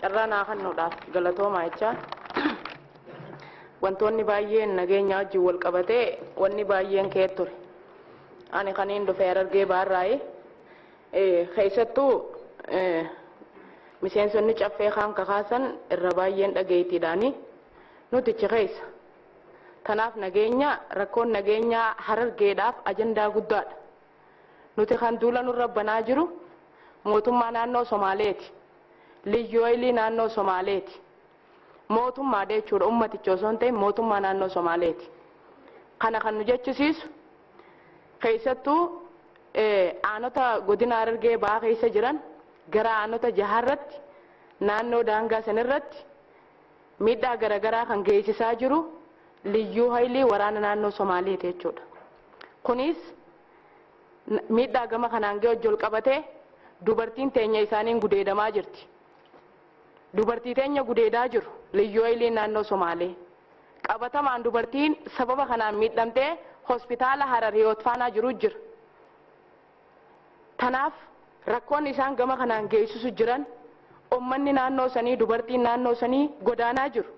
carraanaa kannuudhaaf galatoomaa jecha wantoonni baay'een nageenya wajjin wal qabatee wanni baay'een ka'ee ture. Ani kaniin dhufee Harargee baarraa'ee keessattuu miseensonni caffee kaan kakaasan irra baay'een dhageettiidhaani nuti keessa. Kanaaf nageenya rakkoon nageenyaa Harargeedhaaf ajandaa guddaadha. Nuti kan duula nurra banaa jiru mootummaa naannoo Somaaleeti. Liyyooyilii naannoo Somaaleeti. Mootummaa jechuudha ummaticha osoo hin ta'in mootummaa naannoo Somaaleeti. Kana kan nu jechisiisu keessattuu aanota godina Harargee ba'aa keessa jiran gara aanota jaharratti naannoo daangaa sanirratti miidhaa garaagaraa kan geessisaa jiru liyyuu haylii waraana naannoo Somaaleeti jechuudha. Kunis miidhaa gama kanaan ga'e wajjin qabatee dubartiin teenya isaaniin gudeedamaa jirti. Dubartii teenya gudeedaa jiru liyyuu haylii naannoo Somaalee. Qabatamaan dubartiin sababa kanaan miidhamtee hospitaala Harariyoot faanaa jiru jira. Tanaaf rakkoon isaan gama kanaan geessisu jiran ummanni naannoo sanii dubartiin naannoo sanii godaanaa jiru.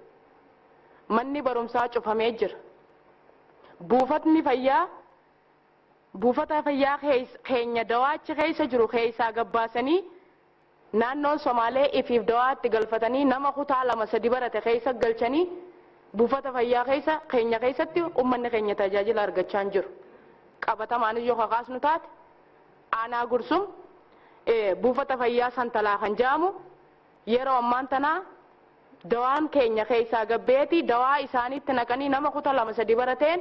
Manni barumsaa cufamee jira. Buufata fayyaa keenya dawaachi keessa jiru keessaa gabbaasanii naannoon Somaalee ifiif dawaatti galfatanii nama kutaa 2-3 barate keessa galchanii buufata fayyaa keenya keessatti ummanni keenya tajaajila argachaa jiru. Qabatamaanis yoo kakaasnu taate aanaa gursum buufata fayyaa santalaa kan jedhamu yeroo ammaan tanaa dawaan keenya keessaa gabbeeti dawaa isaaniitti naqanii nama kutaa 2-3 barateen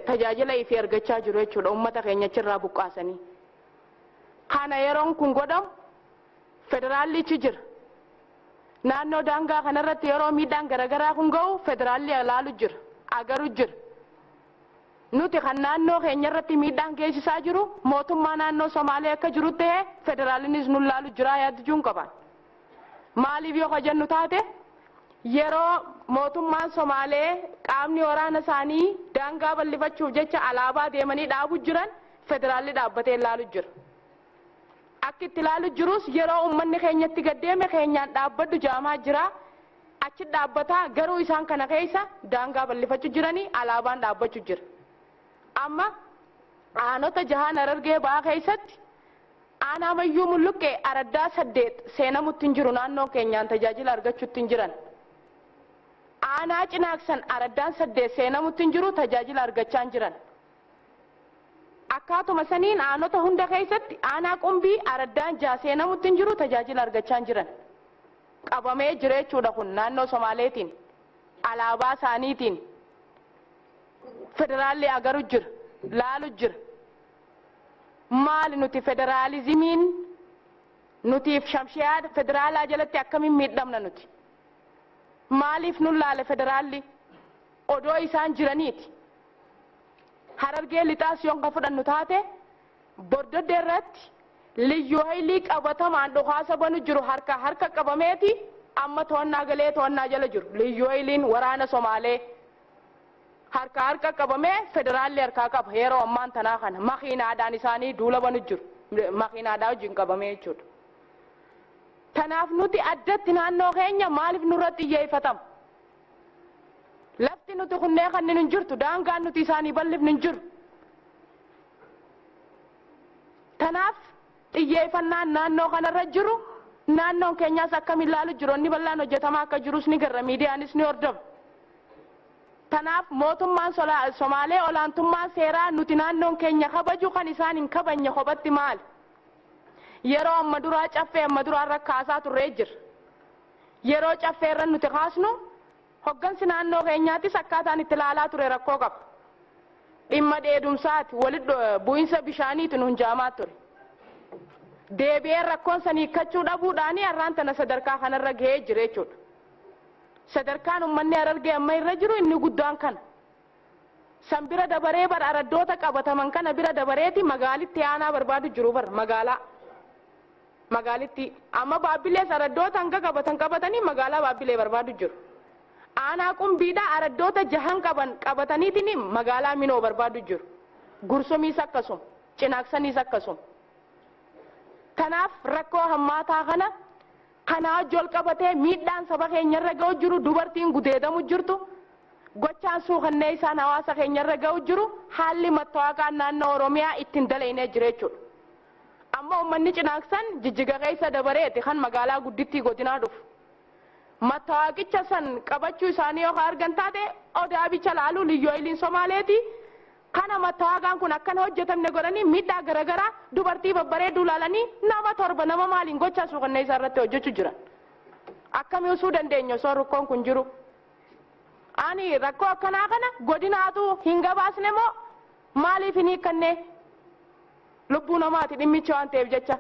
tajaajila ifii argachaa jiru jechuudha ummata keenya achirraa buqqaasanii. Kana yeroon kun godhamu federaallichi jira. Naannoo daangaa kanarratti yeroo miidhaan garaagaraa kun ga'u federaalli ilaalu jira agaru jira. Nuti kan naannoo keenya irratti miidhaan geessisaa jiru mootummaa naannoo Somaalee akka jiru ta'ee federaallinis nu ilaalu jira yaadachuun qaban. Maaliif yoo jennu taate yeroo mootummaan Somaalee qaamni waraana isaanii daangaa bal'ifachuuf jecha alaabaa deemanii dhaabu jiran federaalli dhaabbatee ilaalu jira. Akka itti ilaalu jirus yeroo ummanni keenyatti gaddeeme keenyaan dhaabbaddu jaamaa jira. Achi dhaabbataa garuu isaan kana keessa daangaa bal'ifachuu jiranii alaabaan dhaabbachuu jira. Amma aanota jahaan Harargee ba'aa keessatti aanaa mayyuu mulluqqee araddaa 8 seenamutti hin jiru naannoo keenyaan tajaajila argachuutti hin jiran. Aanaa cinaaksan araddaan 8 seenamutti hin jiru tajaajila argachaa hin jiran. Akkaatuma saniin aanota hunda keessatti aanaa qumbii araddaan 6 seenamutti hin jiru tajaajila argachaa hin jiran. Qabamee jira jechuudha kun naannoo Somaaleetiin alaabaa isaaniitiin federaalli agaru jira laalu jira. Maali nuti federaalizimiin nutiif shamshiyaa federaalaa jalatti akkamiin miidhamna nuti? Maaliif nun laale federaalli odoo isaan jiraniiti? Harargee lixaas yoon ka fudhannu taate bordoddee irratti liyyuu haylii qabatamaan dhukaasa banu jiru harka qabameeti amma to'annaa galee to'annaa jala jiru. Liyyuu hayliin waraana Somaalee harka qabamee federaalli harkaa qaba yeroo ammaan tanaa kana makiinaadhaan isaanii duula banu jiru. Makiinaadhaa wajjin qabamee jechuudha. Tanaaf nuti addatti naannoo keenya maaliif nurratti xiyyeeffatama? Lafti nuti kunneen kan hin jirtu daangaan nuti isaanii bal'ifnu hin jiru. Tanaaf xiyyeeffannaan naannoo kanarra jiru naannoon keenyaas akkamiin ilaalu jiru inni bal'aan hojjetamaa akka jirus ni garra miidiyaanis ni hordofu. Tanaaf mootummaan Somaalee olaantummaan seeraa nuti naannoon keenya kabaju kan isaan hin kabajne kophatti maali? Yeroo amma duraa caffee amma duraa irra kaasaa turree jira. Yeroo caffee irra nuti kaasnu hoggansi naannoo keenyaattis akkaataan itti ilaalaa ture rakkoo qaba. Dhimma dheedumsaati walitti bu'insa bishaaniitu nuun jaamaa ture. Deebi'ee rakkoon sanii hiikkachuu dhabuudhaanii har'aan tana sadarkaa kanarra gahee jira jechuudha. Sadarkaan ummanni Harargee amma irra jiru inni guddaan kana. San bira dabaree bara araddoota qabataman kana bira dabareeti magaalitti aanaa barbaadu jiru bara magaalaa. Magaalitti amma baabbilees araddoota hanga qabatanii magaalaa baabbilee barbaadu jiru. Aanaa qumbiidhaa araddoota 6 qabataniitiin magaalaa minoo barbaadu jiru. Gursumiis akkasuma cinaaksaniis akkasuma. Kanaaf rakkoo hammaataa kana kana jol qabatee miidhaan saba keenyarra ga'u jiru dubartiin gudeedamu jirtu gochaan suuqannee isaan hawaasa keenyarra ga'u jiru haalli mattaawaqaan naannoo Oromiyaa ittiin dalaynee jira jechuudha. Amma uummanni cinaaksan Jijjiga keessa dabareeti kan magaalaa guddittii godinaa dhufu. Mattaawaqicha san qabachuu isaanii yoo argan taate odaa bicha laaluu liyyooyiliin Somaaleeti. Kana mattaawaqaan kun akkan hojjetamne godhanii miidhaa garaagaraa dubartii babbareedduu laalanii nama torba nama maaliin gochaa suuqannee isaa irratti hojjechuu jiran. Akkamii usuu dandeenya osoo rakkoon kun jiru. Ani rakkoo akkanaa kana godinaatu hin gabaasne moo maaliif hin hiikkannee lubbuu namaati dhimmicha waan ta'eef jecha.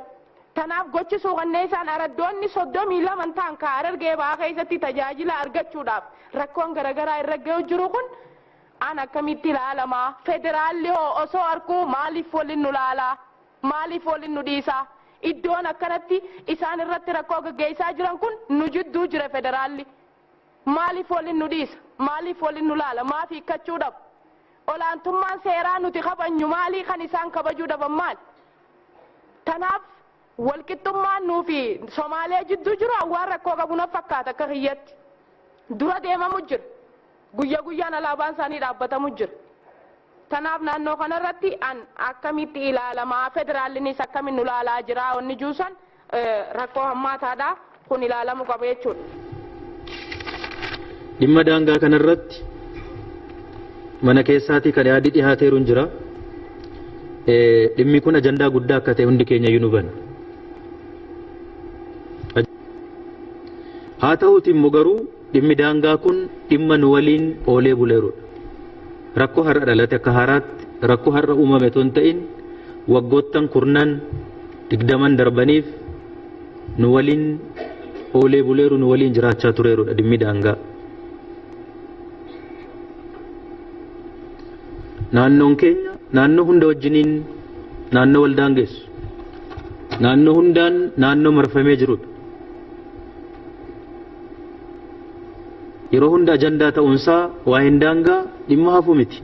Tanaaf gochi suuqannee isaan araddoonni 32 ta'an ka Harargee ba'aa keessatti tajaajila argachuudhaaf rakkoon garaagaraa irra ga'u jiru kun an akkamitti ilaalamaa federaalli osoo arkuu maaliif waliin nu laalaa maaliif waliin nu dhiisaa iddoon akkanatti isaan irratti rakkoo gaggeessaa jiran kun nu jidduu jira federaalli maaliif waliin nu dhiisa maaliif waliin nu laala maaf hiikkachuu dhabu olaantummaan seeraa nuti kabajnu maalii kan isaan kabajuu dhaban maal tanaaf walqixxummaan nuufi Somaalee jidduu jiru waan rakkoo qabu na fakkaata akka kiyyatti dura deemamu jira guyyaa guyyaan alaabaan isaanii dhaabbatamu jira. Tanaaf naannoo kanarratti an akkamitti ilaalamaa federaallinis akkamiin nu ilaalaa jira onni juusan rakkoo hammaataadha kun ilaalamu qaba jechuudha. Dhimma daangaa kanarratti mana keessaatii kan yaadi dhihaateeru jira. Dhimmi kun ajandaa guddaa akka ta'e hundi keenya iyyuu nu hubanna. Haa ta'uuti immoo garuu dhimmi daangaa kun dhimma nu waliin oolee buleerudha. Rakkoo har'a dhalate akka haaraatti rakkoo har'a uumame osoo hin ta'in waggoottan 20 darbaniif nu waliin oolee buleeru nu waliin jiraachaa tureerudha dhimmi daangaa. Naannoon keenya naannoo hunda wajjiniin naannoo wal daangessu naannoo hundaan naannoo marfamee jirudha. Yeroo hunda ajandaa ta'uunsaa waa hin daangaa dhimma hafu miti.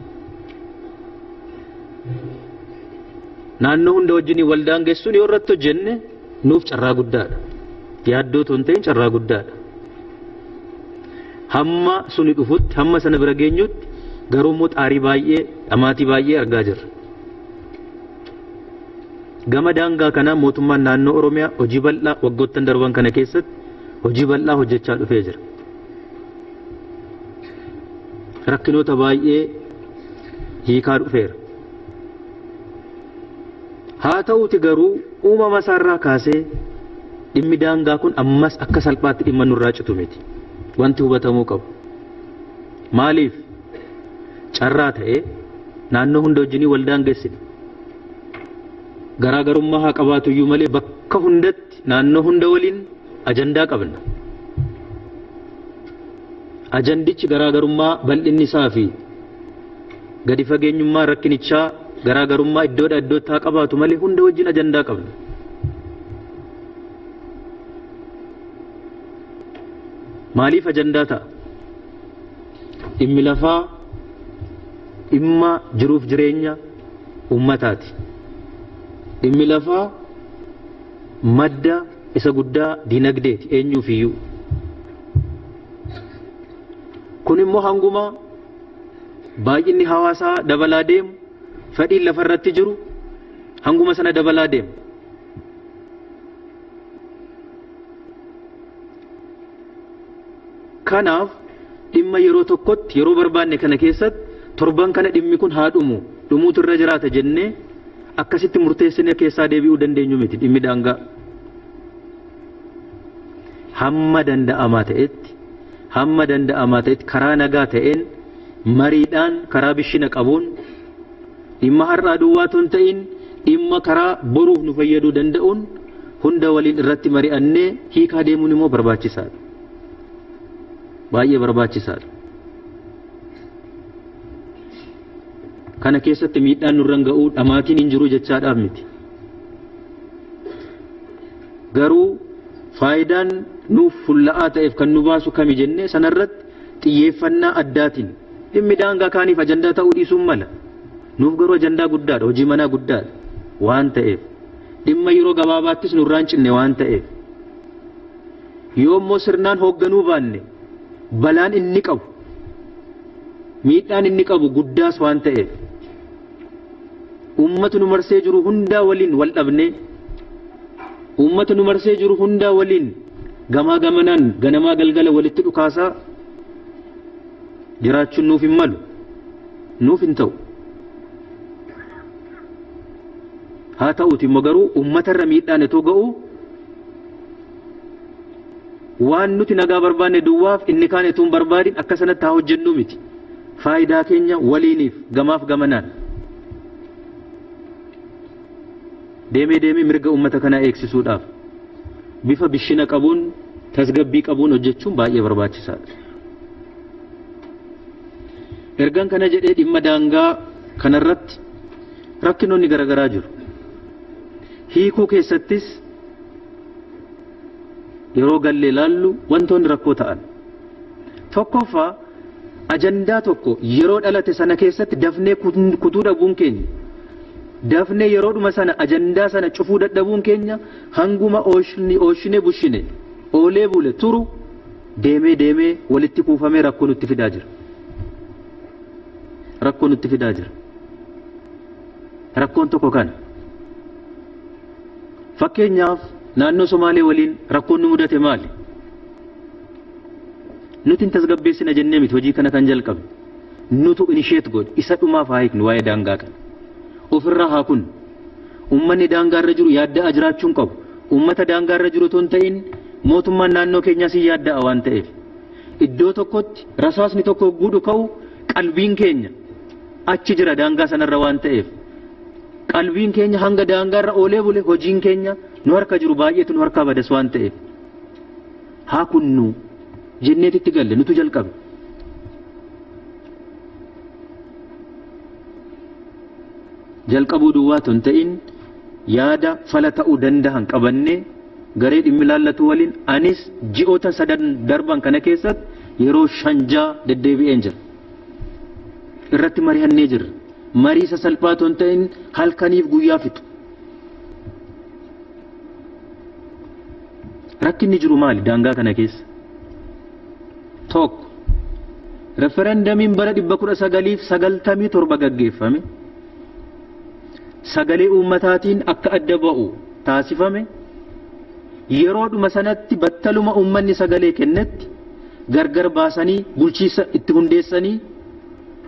Naannoo hunda wajjiniin wal daangessuun yoo irratti hojjenne nuuf carraa guddaadha. Yaaddoo osoo hin ta'in carraa guddaadha. Hamma suni dhufutti hamma sana bira geenyutti garuu immoo xaarii baay'ee dhamaatii baay'ee argaa jirra. Gama daangaa kanaa mootummaan naannoo Oromiyaa hojii bal'aa waggoottan darban kana keessatti hojii bal'aa hojjechaa dhufee jira. Rakkinoota baay'ee hiikaa dhufeera. Haa ta'uuti garuu uumama isaarraa kaasee dhimmi daangaa kun ammas akka salphaatti dhimma nurraa citu miti. Wanti hubatamuu qabu. Maaliif? Carraa ta'ee naannoo hunda wajjinii wal daangessine. Garaagarummaa haa qabaatu iyyuu malee bakka hundatti naannoo hunda waliin ajandaa qabna. Ajandichi garaagarummaa bal'inni isaa fi gadi fageenyummaa rakkinichaa garaagarummaa iddoodha iddootti haa qabaatu malee hunda wajjin ajandaa qabna. Maaliif ajandaa ta'a? Dhimmi lafaa dhimma jiruuf jireenya ummataati. Dhimmi lafaa madda isa guddaa dinagdeeti eenyuuf iyyuu. Kun immoo hanguma baay'inni hawaasaa dabalaa deemu fedhiin lafarratti jiru hanguma sana dabalaa deemu. Kanaaf dhimma yeroo tokkotti yeroo barbaanne kana keessatti torban kana dhimmi kun haa dhumu dhumuutu irra jiraata jennee akkasitti murteessine keessaa deebi'uu dandeenyu miti dhimmi daangaa. Hamma danda'amaa ta'etti karaa nagaa ta'een mariidhaan karaa bishina qabuun dhimma har'aa duwwaa osoo hin ta'in dhimma karaa boruuf nu fayyaduu danda'uun hunda waliin irratti mari'annee hiikaa deemuun immoo barbaachisaadha. Baay'ee barbaachisaadha. Kana keessatti miidhaan nurra ga'uu dhamaatiin hin jiru jechaadhaaf miti. Garuu faayidaan nuuf fulla'aa ta'eef kan nu baasu kami jennee sanarratti xiyyeeffannaa addaatiin dhimmi daangaa kaaniif ajandaa ta'uu dhiisuun mala. Nuuf garuu ajandaa guddaadha, hojii manaa guddaadha waan ta'eef dhimma yeroo gabaabaattis nurraan cinne waan ta'eef yoommoo sirnaan hoogganuu baanne balaan inni qabu miidhaan inni qabu guddaas waan ta'eef ummatu nu marsee jiru hundaa waliin wal dhabne ummatu nu marsee jiru hundaa waliin gamaa gamanaan ganamaa galgala walitti dhukaasaa jiraachuun nuuf hin malu nuuf hin ta'u. haa ta'uuti immoo garuu uummatarra miidhaan itoo ga'u waan nuti nagaa barbaanne duwwaaf inni kaan itoo hin barbaadin akka sanatti haa hojjennu miti faayidaa keenya waliiniif gamaaf gamanaan deemee mirga uummata kanaa eegsisuudhaaf bifa bishina qabuun tasgabbii qabuun hojjechuun baay'ee barbaachisaadha. ergaan kana jedhee dhimma daangaa kanarratti rakkinoonni garaagaraa jiru. hiikuu keessattis yeroo gallee ilaallu wantoonni rakkoo ta'an tokkoffaa ajandaa tokko yeroo dhalate sana keessatti dafnee kutuu dhabuun keenya dafnee yeroodhuma sana ajandaa sana cufuu dadhabuun keenya hanguma ooshinee bushine oolee bule turu deemee walitti kuufamee rakkoo nutti fidaa jira. rakkoon tokko kana. fakkeenyaaf naannoo Somaalee waliin rakkoon nu mudate maali? nuti tasgabbeessina jennee miti hojii kana kan jalqabne nutu inisheet godhe isa dhumaaf haa hiiknu waa'ee daangaa kana ofirraa haa kun ummanni daangaarra jiru yaaddaa jiraachuun qabu ummata daangaarra jiru ton ta'in mootummaan naannoo keenyaas yaaddaa waan ta'eef iddoo tokkotti rasaasni tokko guudhu ka'u qalbiin keenya achi jira daangaa sanarra waan ta'eef qalbiin keenya hanga daangaarra oolee bule hojiin keenya nu harka jiru baay'eetu nu harkaa badas waan ta'eef haa kunnu jenneetitti galle nutu jalqabe. jalqabuu duwwaa ton ta'in yaada fala ta'uu danda'an qabannee garee dhimmi laallatu waliin anis ji'oota sadan darban kana keessatti yeroo 5 deddeebi'een jira. irratti mari'annee jirra. marii sasalphaa ton ta'in halkaniif guyyaa fixu. rakkinni jiru maali daangaa kana keessa? tokko referendamiin bara 1997 gaggeeffame sagalee uummataatiin akka adda ba'u taasifame yeroodhuma sanatti battaluma uummanni sagalee kennetti gargar baasanii bulchiisa itti hundeessanii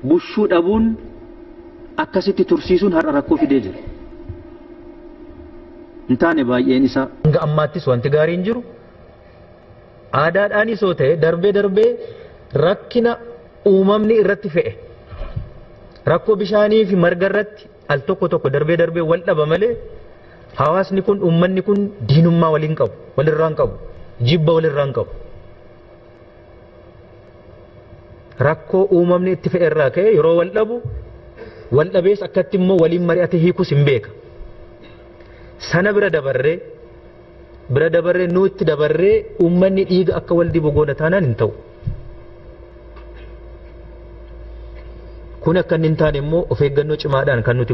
bushuu dhabuun akkasitti tursiisuun har'a rakkoo fidee jira. hin taane baay'een isaa hanga ammaattis wanti gaariin jiru aadaadhaanis yoo ta'e darbee rakkina uumamni irratti fe'e rakkoo bishaanii fi marga irratti al tokko darbee wal dhaba malee hawaasni kun uummanni kun diinummaa waliin qabu walirraan qabu jibba walirraan qabu. rakkoo uumamni itti fe'e irraa ka'e yeroo wal dhabu wal dhabees akkatti immoo waliin mari'ate hiikus hin beeka. sana bira dabarree nutti dabarree uummanni dhiiga akka wal dibu goona taanaan hin ta'u. kun akka hin taane immoo of eeggannoo cimaadhaan kan nuti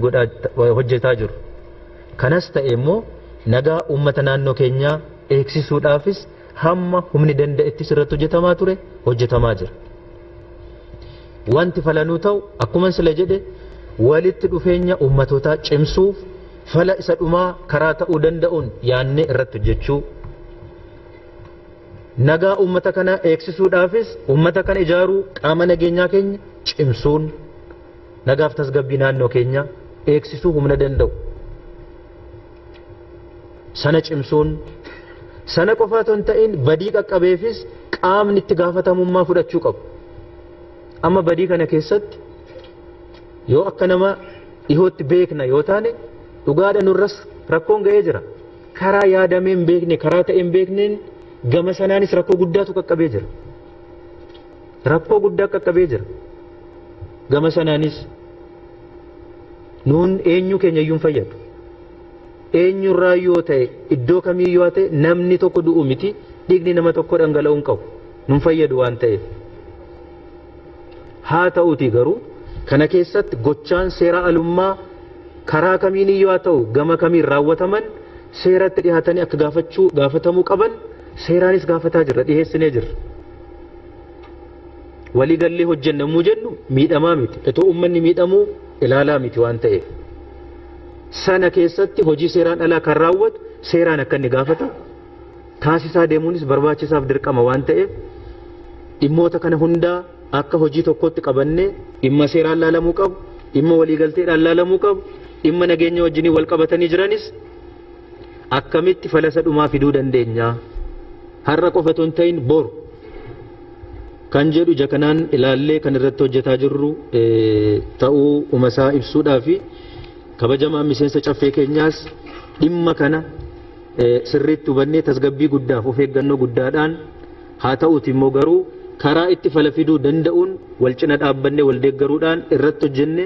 hojjetaa jiru. kanas ta'e immoo nagaa uummata naannoo keenyaa eegsisuudhaafis hamma humni danda'ettis irratti hojjetamaa jira. wanti falanuu ta'u akkuma sila jedhe walitti dhufeenya uummatootaa cimsuuf fala isa dhumaa karaa ta'uu danda'uun yaannee irratti hojjechuu nagaa uummata kana eegsisuudhaafis uummata kana ijaaruu qaama nageenyaa keenya cimsuun nagaaf tasgabbii naannoo keenya eegsisuu humna danda'u sana cimsuun sana qofaa ton ta'in badii qaqqabeefis qaamni itti gaafatamummaa fudhachuu qabu. amma badii kana keessatti yoo akka nama dhihootti beekna yoo taane dhugaadha nurras rakkoon ga'ee jira. karaa yaadamee hin beekne karaa ta'ee hin beekneen gama sanaanis rakkoo guddaatu qaqqabee jira. rakkoo guddaa qaqqabee jira. gama sanaanis nuun eenyu keenya iyyuu hin fayyadu. eenyurraa yoo ta'e iddoo kamiyyuu haa ta'e namni tokko du'u miti dhiigni nama tokko dhangala'uu hin qabu nun fayyadu waan ta'eef. haa ta'uuti garuu kana keessatti gochaan seera alummaa karaa kamiiniyyuu haa ta'u gama kamiin raawwataman seeratti dhiyaatanii akka gaafatamuu qaban seeraanis gaafataa jirra dhiheessinee jirra. Waliigallee hojjennamuu jennu miidhamaa miti. Itoo uummanni miidhamuu ilaalaa miti waan ta'eef. Sana keessatti hojii seeraan alaa kan raawwatu seeraan akka inni gaafata. Taasisaa deemuunis barbaachisaaf dirqama waan ta'eef dhimmoota kana hundaa akka hojii tokkotti qabannee dhimma seeraan laalamuu qabu, dhimma waliigalteedhaan laalamuu qabu, dhimma nageenya wajjinii wal qabatanii jiranis akkamitti falasa dhumaa fiduu dandeenya. Har'a qofa otoo hin ta'in boru kan jedhu ija kanaan ilaallee kan irratti hojjetaa jirru ta'uu umasaa ibsuudhaa fi kabajamaa miseensa caffee keenyaas dhimma kana sirriitti hubannee tasgabbii guddaaf of eeggannoo guddaadhaan haa ta'uuti immoo garuu karaa itti fala fiduu danda'uun wal cina dhaabbannee wal deeggaruudhaan irratti hojjenne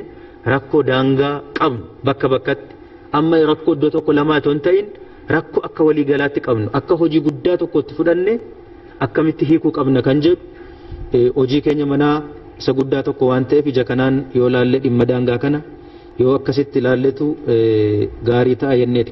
rakkoo daangaa qabnu bakka bakkatti amma rakkoo iddoo tokko lamaa otoo hin ta'in rakkoo akka waliigalaatti qabnu akka hojii guddaa tokkotti fudhanne akkamitti hiikuu qabna kan jedhu hojii keenya manaa isa guddaa tokko waan ta'eef ija kanaan yoo laallee dhimma daangaa kana yoo akkasitti ilaalletu gaarii ta'a jenneeti.